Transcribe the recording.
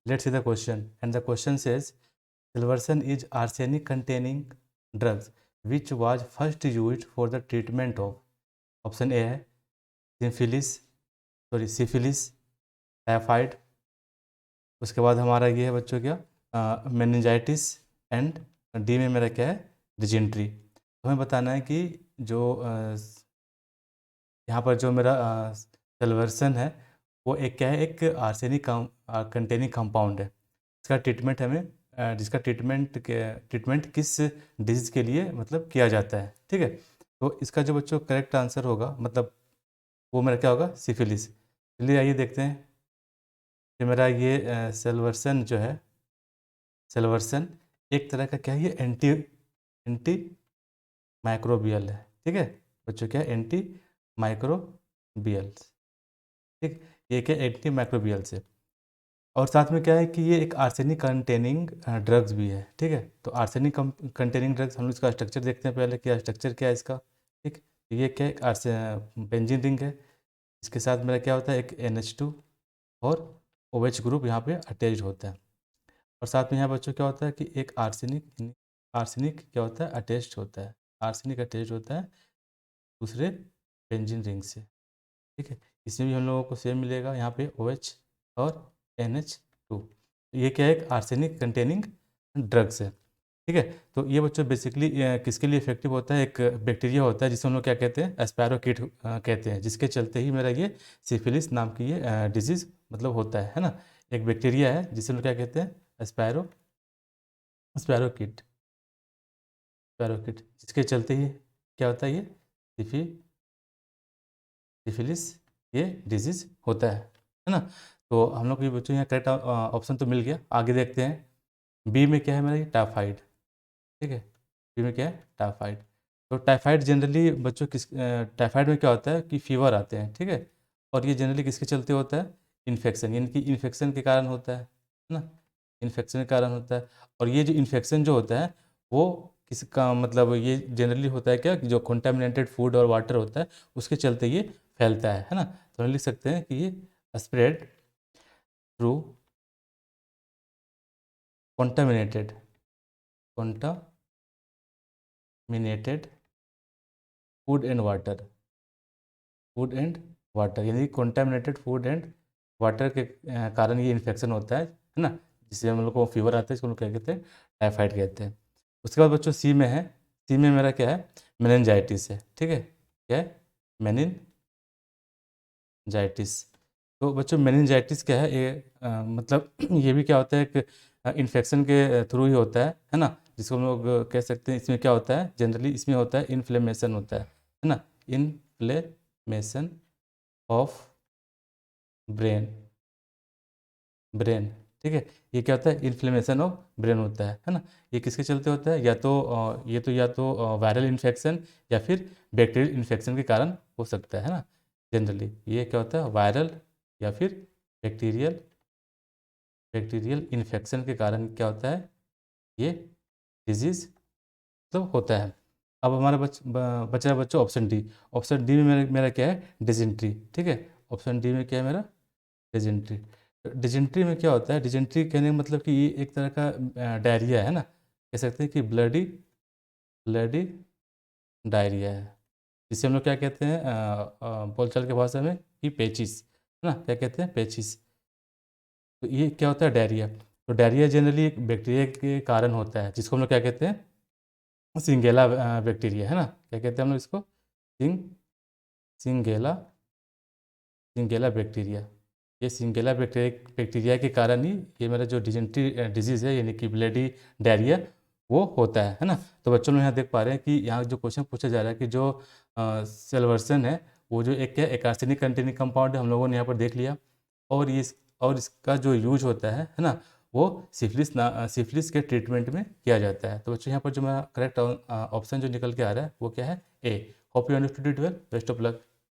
Let's see the question. And the question says, Silverson is arsenic containing drugs which was first used for the treatment of. Option A है syphilis, typhoid, उसके बाद हमारा ये है बच्चों क्या meningitis, and D में मेरा क्या है डिजेंट्री। हमें बताना है कि जो यहाँ पर जो मेरा सिल्वर्सन है वो एक क्या है, एक आर्सेनिक कंटेनिंग कंपाउंड है। इसका ट्रीटमेंट हमें जिसका ट्रीटमेंट किस डिजीज़ के लिए मतलब किया जाता है, ठीक है। तो इसका जो बच्चों करेक्ट आंसर होगा मतलब वो मेरा क्या होगा, सिफिलिस। चलिए आइए देखते हैं कि मेरा ये सिल्वर्सन जो है, सिल्वर्सन एक तरह का क्या है, ये एंटी माइक्रोबियल है, ठीक है बच्चों, क्या है एंटी माइक्रोबियल, ठीक। ये क्या एंटी माइक्रोबियल से, और साथ में क्या है कि ये एक आर्सेनिक कंटेनिंग ड्रग्स भी है, ठीक है। तो आर्सेनिक कंटेनिंग ड्रग्स, हम लोग इसका स्ट्रक्चर देखते हैं पहले, क्या स्ट्रक्चर क्या है इसका, ठीक। तो ये क्या है बेंजीन रिंग है, इसके साथ मेरा क्या होता है एक NH2 और OH ग्रुप यहाँ पे अटैच्ड होता है, और साथ में यहाँ बच्चों क्या होता है कि एक आर्सेनिक क्या होता है अटैच्ड होता है, आर्सेनिक अटैच्ड होता है दूसरे बेंजीन रिंग से, ठीक है। इसमें भी हम लोगों को सेम मिलेगा यहाँ पे OH और NH2। ये क्या है, एक आर्सेनिक कंटेनिंग ड्रग्स है, ठीक है। तो ये बच्चों बेसिकली किसके लिए इफेक्टिव होता है, एक बैक्टीरिया होता है जिसे हम लोग क्या कहते हैं एस्पैरोकीट कहते हैं, जिसके चलते ही मेरा ये सिफिलिस नाम की ये डिजीज़ मतलब होता है ना। एक बैक्टीरिया है जिसे हम लोग क्या कहते हैं एस्पैरोकीट, जिसके चलते ही क्या होता है ये सिफिलिस ये डिजीज़ होता है ना। तो हम लोग को ये बच्चों यहाँ करेक्ट ऑप्शन तो मिल गया। आगे देखते हैं बी में क्या है मेरा, ये टाइफाइड, ठीक है। बी में क्या है टाइफाइड। तो टाइफाइड जनरली बच्चों टाइफाइड में क्या होता है कि फीवर आते हैं, ठीक है। और ये जनरली किसके चलते होता है, इन्फेक्शन, यानी कि इन्फेक्शन के कारण होता है ना, इन्फेक्शन के कारण होता है। और ये जो इन्फेक्शन जो होता है वो किसका मतलब ये जनरली होता है क्या कि जो कंटामिनेटेड फूड और वाटर होता है उसके चलते ये फैलता है ना। तो हम लिख सकते हैं कि ये spread through contaminated food and water, यानी कंटामिनेटेड फूड एंड वाटर के कारण ये इन्फेक्शन होता है ना, जिससे हम लोग को फीवर आता है, इसको हम लोग क्या कहते हैं टाइफाइड कहते हैं। उसके बाद बच्चों सी में है, सी में मेरा क्या है मेनिनजाइटिस है, ठीक है। क्या है मेनिनजाइटिस। तो बच्चों मेनिनजाइटिस क्या है, ये मतलब ये भी क्या होता है एक इन्फेक्शन के थ्रू ही होता है ना, जिसको हम लोग कह सकते हैं। इसमें क्या होता है जनरली, इसमें होता है इन्फ्लेमेशन होता है ना, इन्फ्लेमेशन ऑफ ब्रेन, ठीक है। ये क्या होता है इन्फ्लेमेशन ऑफ ब्रेन होता है ना। ये किसके चलते होता है, या तो वायरल इन्फेक्शन या फिर बैक्टीरियल इन्फेक्शन के कारण हो सकता है ना। जनरली ये क्या होता है वायरल या फिर बैक्टीरियल इन्फेक्शन के कारण क्या होता है ये डिजीज़ तो होता है। अब हमारा बचा है बच्चों ऑप्शन डी। ऑप्शन डी में मेरा क्या है डिजेंट्री, ठीक है। ऑप्शन डी में क्या है मेरा डिजेंट्री। डिजेंट्री में क्या होता है, डिजेंट्री कहने का मतलब कि ये एक तरह का डायरिया है ना, कह सकते हैं कि ब्लडी डायरिया है, जिसे हम लोग क्या कहते हैं बोलचाल के भाषा में कि पेचिस है ना, क्या कहते हैं पेचिस। तो ये क्या होता है डायरिया। तो डायरिया जनरली एक बैक्टीरिया के कारण होता है, जिसको हम लोग क्या कहते हैं सिंगेला बैक्टीरिया है ना, क्या कहते हैं हम लोग इसको सिंगेला सिंगेला बैक्टीरिया। ये सिंगेला बैक्टीरिया के कारण ही ये मेरा जो डिजेंट्री डिजीज़ है यानी कि ब्लडी डायरिया वो होता है ना। तो बच्चों लोग यहाँ देख पा रहे हैं कि यहाँ जो क्वेश्चन पूछा जा रहा है कि जो सेल्वर्सन है वो जो एक क्या एक आर्सेनिक कंटेनिंग कंपाउंड है, हम लोगों ने यहाँ पर देख लिया। और ये और इसका जो यूज होता है ना वो सिफिलिस के ट्रीटमेंट में किया जाता है। तो बच्चों यहाँ पर जो मेरा करेक्ट ऑप्शन जो निकल के आ रहा है वो क्या है A. Hope you understood it well, best of luck.